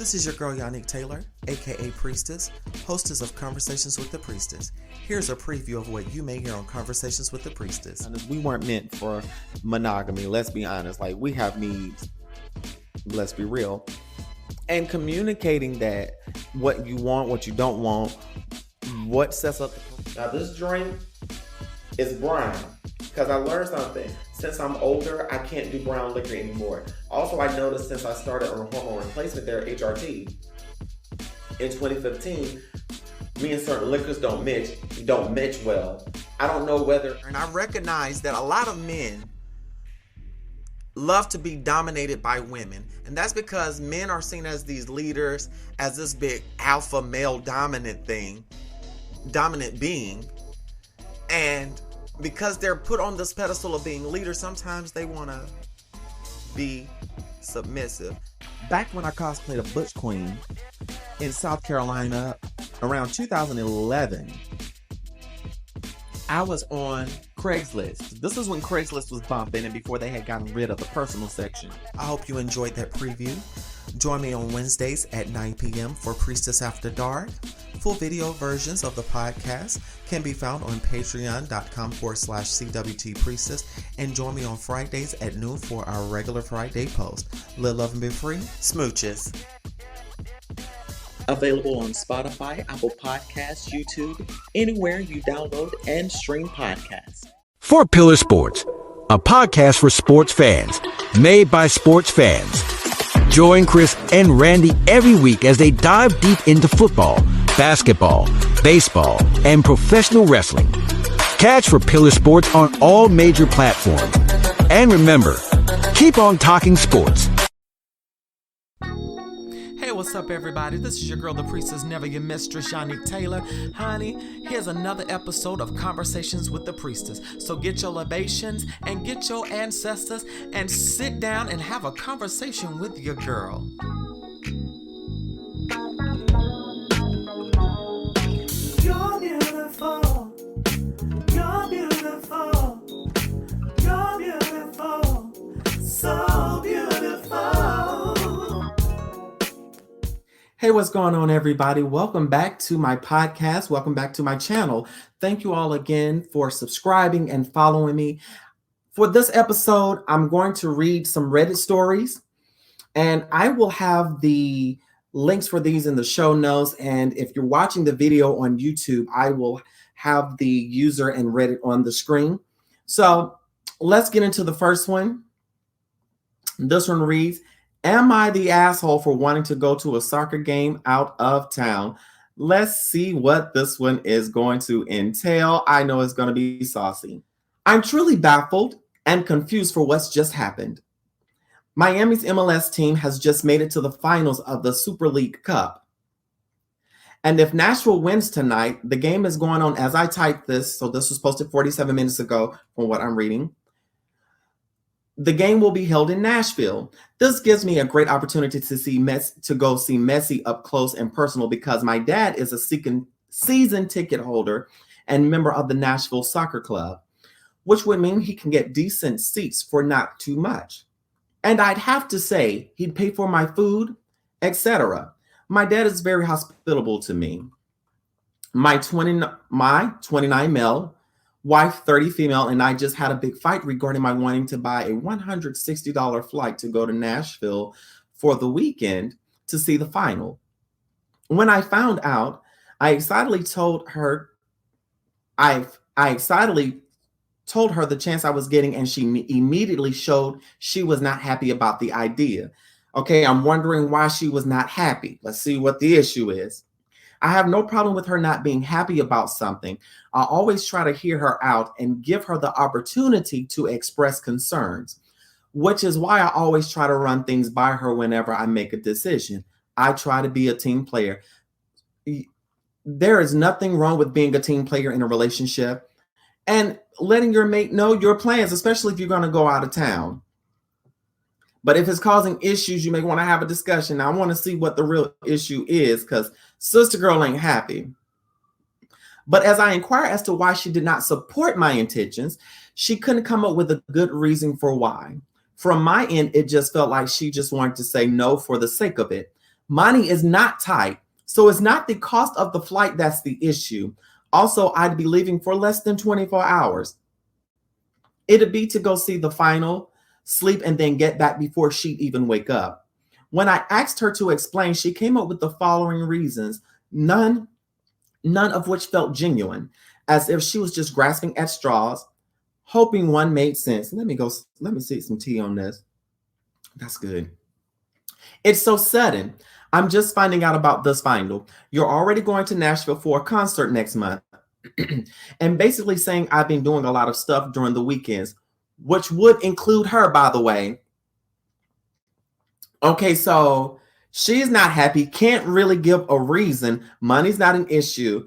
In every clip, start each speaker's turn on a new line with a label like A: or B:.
A: This is your girl Yannick Taylor, aka Priestess, hostess of Conversations with the Priestess. Here's a preview of what you may hear on Conversations with the Priestess.
B: We weren't meant for monogamy, let's be honest. Like, we have needs, let's be real. And communicating that, what you want, what you don't want, what sets up. Now, this drink is brown because I learned something. Since I'm older, I can't do brown liquor anymore. Also, I noticed since I started on hormone replacement therapy, HRT, in 2015, me and certain liquors don't match well. I don't know whether...
A: And I recognize that a lot of men love to be dominated by women. And that's because men are seen as these leaders, as this big alpha male dominant being. And because they're put on this pedestal of being leaders, sometimes they want to be submissive.
B: Back when I cosplayed a Butch Queen in South Carolina around 2011, I was on Craigslist. This is when Craigslist was bumping and before they had gotten rid of the personal section.
A: I hope you enjoyed that preview. Join me on Wednesdays at 9 p.m. for Priestess After Dark. Full video versions of the podcast can be found on patreon.com/CWT Priestess, and join me on Fridays at noon for our regular Friday post. Live, love, and be free. Smooches.
C: Available on Spotify, Apple Podcasts, YouTube, anywhere you download and stream podcasts.
D: Four Pillar Sports, a podcast for sports fans, made by sports fans. Join Chris and Randy every week as they dive deep into football, basketball, baseball, and professional wrestling. Catch For Pillar Sports on all major platforms. And remember, keep on talking sports.
A: Hey, what's up, everybody? This is your girl, the Priestess, never your mistress, Yannick Taylor. Honey, here's another episode of Conversations with the Priestess. So get your libations and get your ancestors and sit down and have a conversation with your girl.
E: You're beautiful. You're beautiful. You're beautiful. So beautiful.
A: Hey, what's going on, everybody? Welcome back to my podcast. Welcome back to my channel. Thank you all again for subscribing and following me. For this episode, I'm going to read some Reddit stories, and I will have the links for these in the show notes. And if you're watching the video on YouTube, I will have the user and Reddit on the screen. So let's get into the first one. This one reads, am I the asshole for wanting to go to a soccer game out of town? Let's see what this one is going to entail. I know it's going to be saucy. I'm truly baffled and confused for what's just happened. Miami's MLS team has just made it to the finals of the Super League Cup. And if Nashville wins tonight, the game is going on as I type this. So this was posted 47 minutes ago from what I'm reading. The game will be held in Nashville. This gives me a great opportunity to go see Messi up close and personal because my dad is a season ticket holder and member of the Nashville Soccer Club, which would mean he can get decent seats for not too much. And I'd have to say he'd pay for my food, etc. My dad is very hospitable to me. My 29 male, wife 30 female, and I just had a big fight regarding my wanting to buy a $160 flight to go to Nashville for the weekend to see the final. When I found out, I excitedly told her the chance I was getting, and she immediately showed she was not happy about the idea. Okay, I'm wondering why she was not happy. Let's see what the issue is. I have no problem with her not being happy about something. I always try to hear her out and give her the opportunity to express concerns, which is why I always try to run things by her whenever I make a decision. I try to be a team player. There is nothing wrong with being a team player in a relationship and letting your mate know your plans, especially if you're going to go out of town. But if it's causing issues, you may want to have a discussion. Now, I want to see what the real issue is because sister girl ain't happy. But as I inquire as to why she did not support my intentions, she couldn't come up with a good reason for why. From my end, it just felt like she just wanted to say no for the sake of it. Money is not tight, so it's not the cost of the flight that's the issue. Also, I'd be leaving for less than 24 hours. It'd be to go see the final, sleep, and then get back before she'd even wake up. When I asked her to explain, she came up with the following reasons, none of which felt genuine, as if she was just grasping at straws, hoping one made sense. Let me see some tea on this. That's good. It's so sudden. I'm just finding out about this final. You're already going to Nashville for a concert next month. And basically saying I've been doing a lot of stuff during the weekends, which would include her, by the way. Okay, so she's not happy, can't really give a reason. Money's not an issue,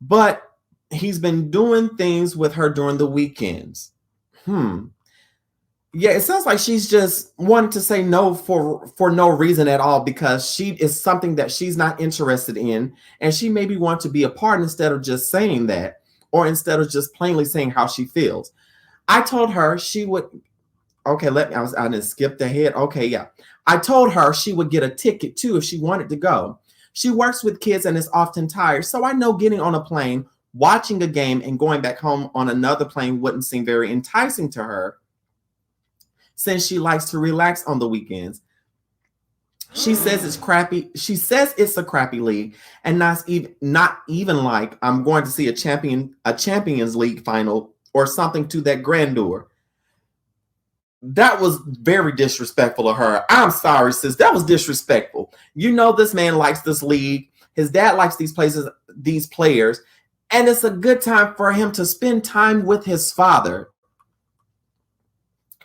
A: but he's been doing things with her during the weekends. Yeah, it sounds like she's just wanting to say no for no reason at all, because she is something that she's not interested in, and she maybe wants to be a part instead of just saying that, or instead of just plainly saying how she feels. I told her she would. Okay, I didn't skip ahead. Okay, yeah. I told her she would get a ticket too if she wanted to go. She works with kids and is often tired, so I know getting on a plane, watching a game, and going back home on another plane wouldn't seem very enticing to her, since she likes to relax on the weekends. She says it's crappy. She says it's a crappy league, and not even like I'm going to see a Champions League final or something to that grandeur. That was very disrespectful of her. I'm sorry, sis. That was disrespectful. You know, this man likes this league. His dad likes these players, and it's a good time for him to spend time with his father.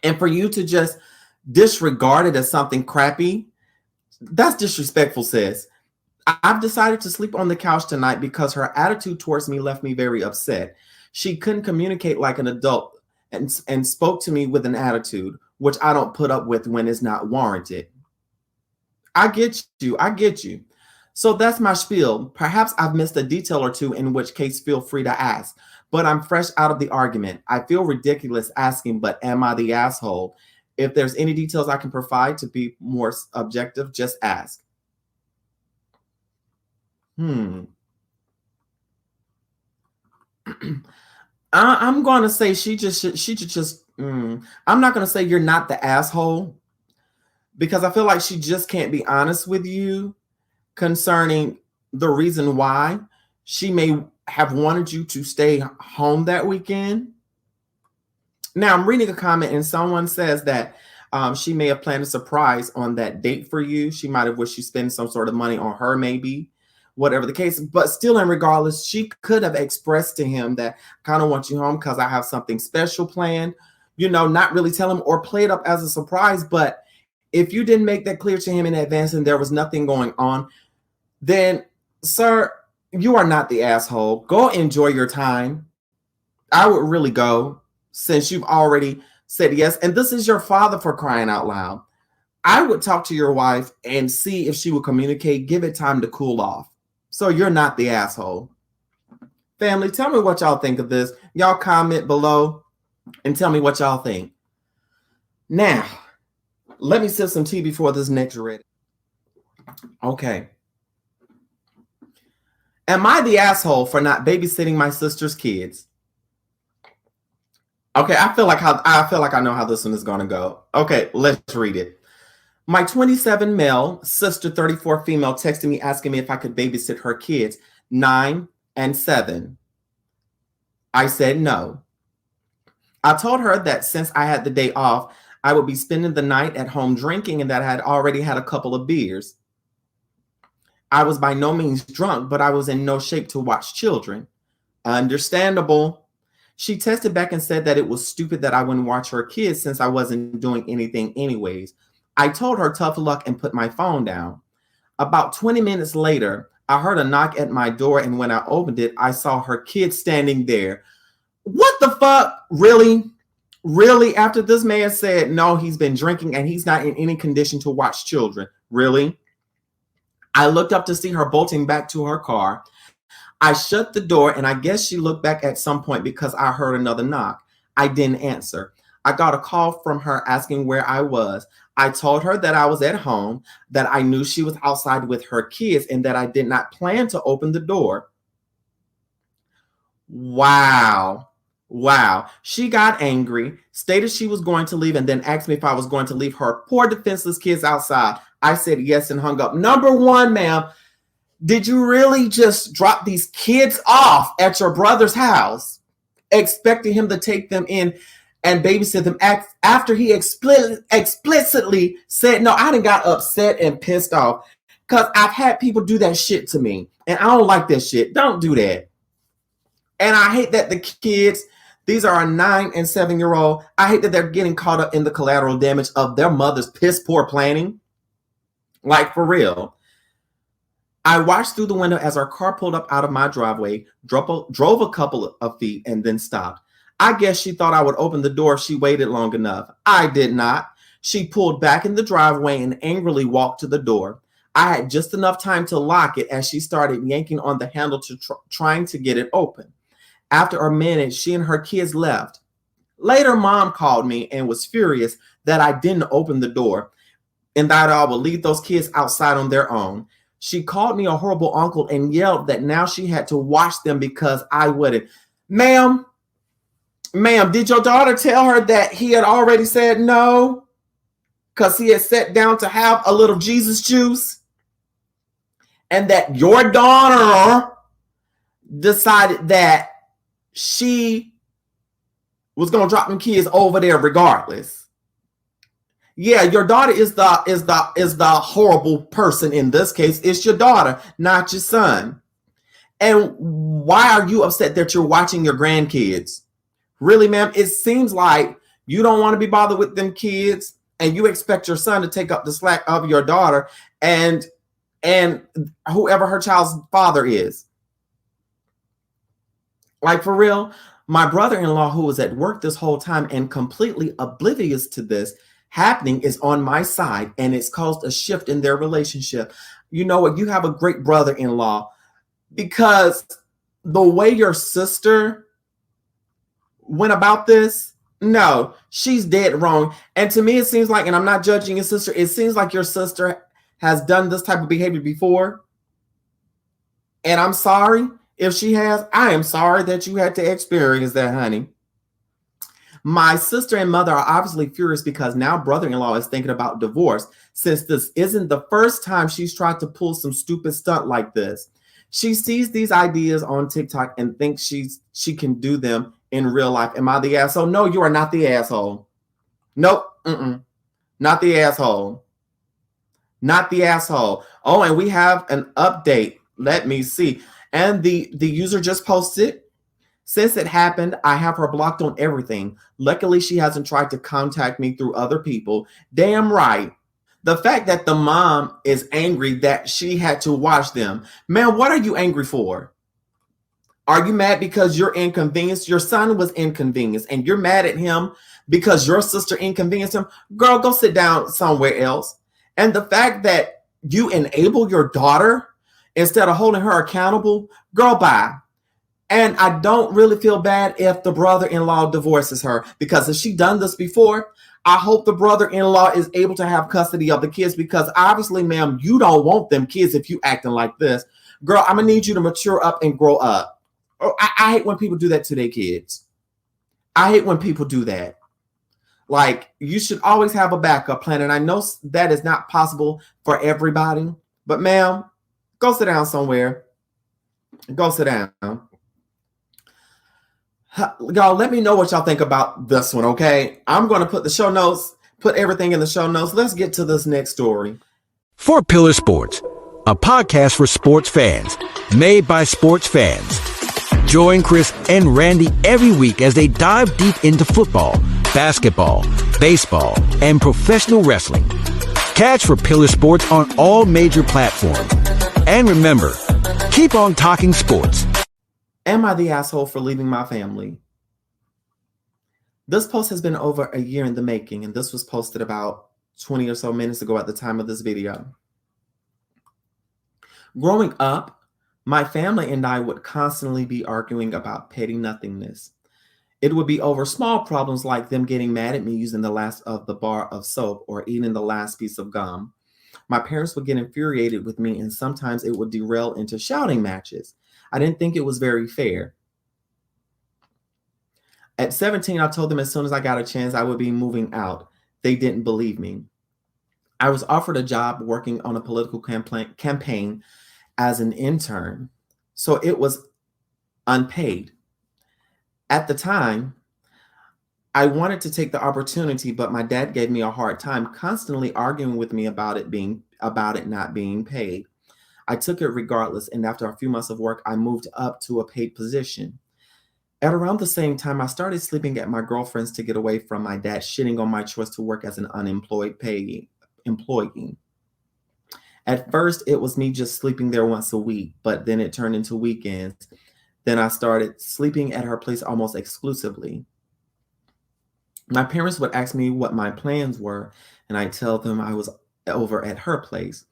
A: And for you to just disregard it as something crappy, that's disrespectful, sis. I've decided to sleep on the couch tonight because her attitude towards me left me very upset. She couldn't communicate like an adult and spoke to me with an attitude, which I don't put up with when it's not warranted. I get you. So that's my spiel. Perhaps I've missed a detail or two, in which case feel free to ask. But I'm fresh out of the argument. I feel ridiculous asking, but am I the asshole? If there's any details I can provide to be more objective, just ask. I'm going to say I'm not going to say you're not the asshole, because I feel like she just can't be honest with you concerning the reason why she may have wanted you to stay home that weekend. Now, I'm reading a comment and someone says that she may have planned a surprise on that date for you. She might have wished you spend some sort of money on her, maybe, whatever the case. But still, and regardless, she could have expressed to him that I kind of want you home because I have something special planned, not really tell him or play it up as a surprise. But if you didn't make that clear to him in advance and there was nothing going on, then, sir, you are not the asshole. Go enjoy your time. I would really go, since you've already said yes. And this is your father, for crying out loud. I would talk to your wife and see if she would communicate, give it time to cool off. So you're not the asshole. Family, tell me what y'all think of this. Y'all comment below and tell me what y'all think. Now, let me sip some tea before this next read. Okay. Am I the asshole for not babysitting my sister's kids? Okay, I feel like I know how this one is going to go. Okay, let's read it. My 27 male, sister 34 female texted me asking me if I could babysit her kids, 9 and 7. I said no. I told her that since I had the day off, I would be spending the night at home drinking and that I had already had a couple of beers. I was by no means drunk, but I was in no shape to watch children. Understandable. She texted back and said that it was stupid that I wouldn't watch her kids since I wasn't doing anything anyways. I told her tough luck and put my phone down. About 20 minutes later, I heard a knock at my door, and when I opened it, I saw her kids standing there. What the fuck? Really? Really? After this man said, no, he's been drinking and he's not in any condition to watch children. Really? I looked up to see her bolting back to her car. I shut the door, and I guess she looked back at some point because I heard another knock. I didn't answer. I got a call from her asking where I was. I told her that I was at home, that I knew she was outside with her kids, and that I did not plan to open the door. Wow. Wow. She got angry, stated she was going to leave, and then asked me if I was going to leave her poor defenseless kids outside. I said yes and hung up. Number one, ma'am, did you really just drop these kids off at your brother's house, expecting him to take them in and babysit them after he explicitly said no? I done got upset and pissed off because I've had people do that shit to me, and I don't like that shit. Don't do that. And I hate that the kids, these are a 9 and 7-year-old. I hate that they're getting caught up in the collateral damage of their mother's piss poor planning. Like, for real. I watched through the window as our car pulled up out of my driveway, drove a couple of feet, and then stopped. I guess she thought I would open the door if she waited long enough. I did not. She pulled back in the driveway and angrily walked to the door. I had just enough time to lock it as she started yanking on the handle to trying to get it open. After a minute, she and her kids left. Later, Mom called me and was furious that I didn't open the door and that I would leave those kids outside on their own. She called me a horrible uncle and yelled that now she had to watch them because I wouldn't. Ma'am, did your daughter tell her that he had already said no because he had sat down to have a little Jesus juice? And that your daughter decided that she was gonna drop them kids over there regardless. Yeah, your daughter is the horrible person in this case. It's your daughter, not your son. And why are you upset that you're watching your grandkids? Really, ma'am? It seems like you don't want to be bothered with them kids, and you expect your son to take up the slack of your daughter and whoever her child's father is. Like, for real, my brother-in-law, who was at work this whole time and completely oblivious to this happening, is on my side, and it's caused a shift in their relationship. You know what? You have a great brother-in-law, because the way your sister went about this, no, she's dead wrong. And to me, it seems like, and I'm not judging your sister, it seems like your sister has done this type of behavior before. And I'm sorry if she has. I am sorry that you had to experience that, honey. My sister and mother are obviously furious because now brother-in-law is thinking about divorce, since this isn't the first time she's tried to pull some stupid stunt like this. She sees these ideas on TikTok and thinks she can do them in real life. Am I the asshole? No, you are not the asshole. Nope. Not the asshole. Not the asshole. Oh, and we have an update. Let me see. And the user just posted, since it happened, I have her blocked on everything. Luckily, she hasn't tried to contact me through other people. Damn right. The fact that the mom is angry that she had to watch them. Man, what are you angry for? Are you mad because you're inconvenienced? Your son was inconvenienced and you're mad at him because your sister inconvenienced him? Girl, go sit down somewhere else. And the fact that you enable your daughter instead of holding her accountable, girl, bye. And I don't really feel bad if the brother-in-law divorces her, because if she done this before, I hope the brother-in-law is able to have custody of the kids, because obviously, ma'am, you don't want them kids if you acting like this. Girl, I'm going to need you to mature up and grow up. I hate when people do that to their kids. I hate when people do that. Like, you should always have a backup plan. And I know that is not possible for everybody. But, ma'am, go sit down somewhere. Go sit down. Y'all, let me know what y'all think about this one, okay? I'm going to put everything in the show notes. Let's get to this next story.
D: For Pillar Sports, a podcast for sports fans, made by sports fans. Join Chris and Randy every week as they dive deep into football, basketball, baseball, and professional wrestling. Catch For Pillar Sports on all major platforms. And remember, keep on talking sports.
A: Am I the asshole for leaving my family? This post has been over a year in the making, and this was posted about 20 or so minutes ago at the time of this video. Growing up, my family and I would constantly be arguing about petty nothingness. It would be over small problems like them getting mad at me using the last of the bar of soap or eating the last piece of gum. My parents would get infuriated with me, and sometimes it would derail into shouting matches. I didn't think it was very fair. At 17, I told them as soon as I got a chance I would be moving out. They didn't believe me. I was offered a job working on a political campaign as an intern, so it was unpaid. At the time, I wanted to take the opportunity, but my dad gave me a hard time, constantly arguing with me about it not being paid. I took it regardless, and after a few months of work, I moved up to a paid position. At around the same time, I started sleeping at my girlfriend's to get away from my dad shitting on my choice to work as an unemployed employee. At first, it was me just sleeping there once a week, but then it turned into weekends. Then I started sleeping at her place almost exclusively. My parents would ask me what my plans were, and I tell them I was over at her place.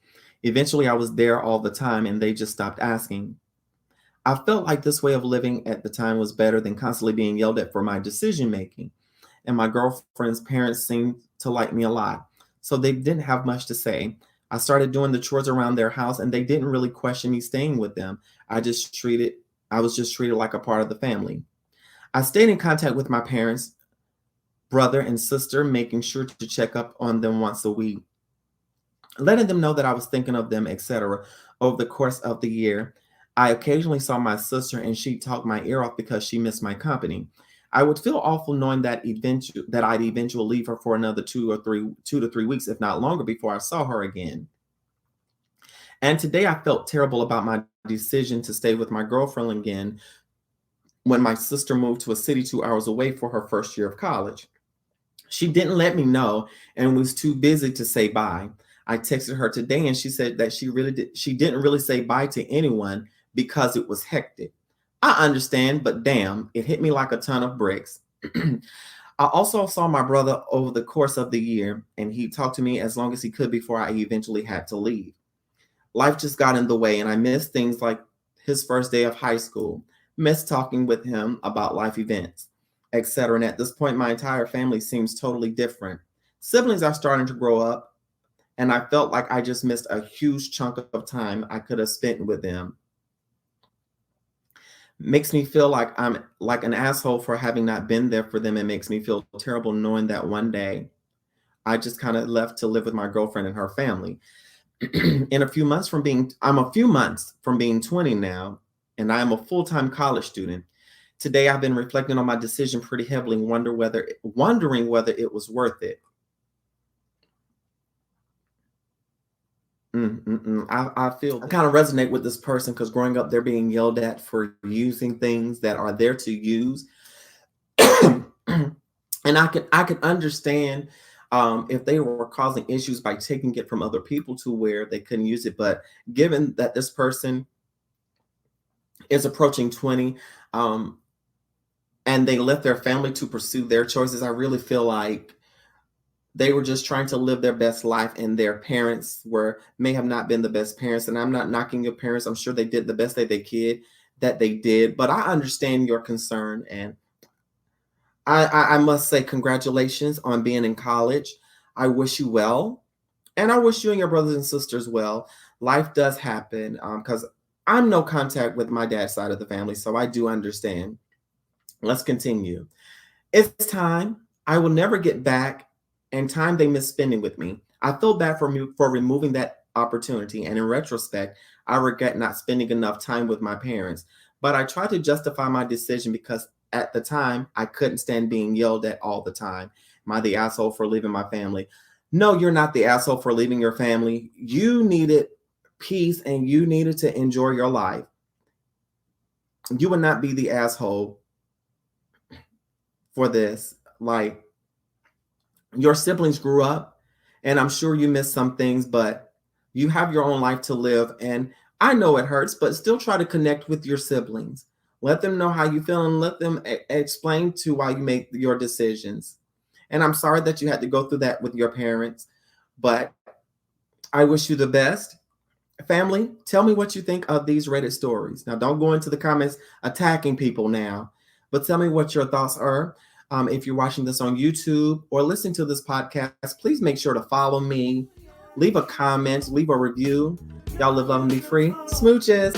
A: Eventually, I was there all the time, and they just stopped asking. I felt like this way of living at the time was better than constantly being yelled at for my decision making. And my girlfriend's parents seemed to like me a lot, so they didn't have much to say. I started doing the chores around their house, and they didn't really question me staying with them. I was just treated like a part of the family. I stayed in contact with my parents, brother, and sister, making sure to check up on them once a week, letting them know that I was thinking of them, etc. Over the course of the year, I occasionally saw my sister, and she'd talk my ear off because she missed my company. I would feel awful knowing that I'd eventually leave her for another 2 to 3 weeks, if not longer, before I saw her again. And today I felt terrible about my decision to stay with my girlfriend again when my sister moved to a city 2 hours away for her first year of college. She didn't let me know and was too busy to say bye. I texted her today, and she said that she didn't really say bye to anyone because it was hectic. I understand, but damn, it hit me like a ton of bricks. I also saw my brother over the course of the year, and he talked to me as long as he could before I eventually had to leave. Life just got in the way, and I missed things like his first day of high school, missed talking with him about life events, etc. And at this point, my entire family seems totally different. Siblings are starting to grow up, and I felt like I just missed a huge chunk of time I could have spent with them. Makes me feel like I'm like an asshole for having not been there for them. It makes me feel terrible knowing that one day I just kind of left to live with my girlfriend and her family. I'm a few months from being 20 now, and I am a full-time college student. Today, I've been reflecting on my decision pretty heavily, wondering whether it was worth it. I feel I kind of resonate with this person because growing up, they're being yelled at for using things that are there to use, and I could understand if they were causing issues by taking it from other people to where they couldn't use it. But given that this person is approaching 20, and they left their family to pursue their choices, I really feel like they were just trying to live their best life, and their parents may have not been the best parents. And I'm not knocking your parents. I'm sure they did the best that they did. But I understand your concern, and I must say congratulations on being in college. I wish you well, and I wish you and your brothers and sisters well. Life does happen because I'm no contact with my dad's side of the family, so I do understand. Let's continue. It's time. I will never get back, and time they miss spending with me. I feel bad for removing that opportunity, and in retrospect, I regret not spending enough time with my parents. But I try to justify my decision because at the time, I couldn't stand being yelled at all the time. Am I the asshole for leaving my family? No, you're not the asshole for leaving your family. You needed peace, and you needed to enjoy your life. You would not be the asshole for this. Like, your siblings grew up, and I'm sure you missed some things, but you have your own life to live. And I know it hurts, but still try to connect with your siblings. Let them know how you feel, and let them explain to why you make your decisions. And I'm sorry that you had to go through that with your parents, but I wish you the best. Family, tell me what you think of these Reddit stories. Now, don't go into the comments attacking people now, But tell me what your thoughts are. If you're watching this on YouTube or listening to this podcast, please make sure to follow me, leave a comment, leave a review. Y'all live, love, and be free. Smooches.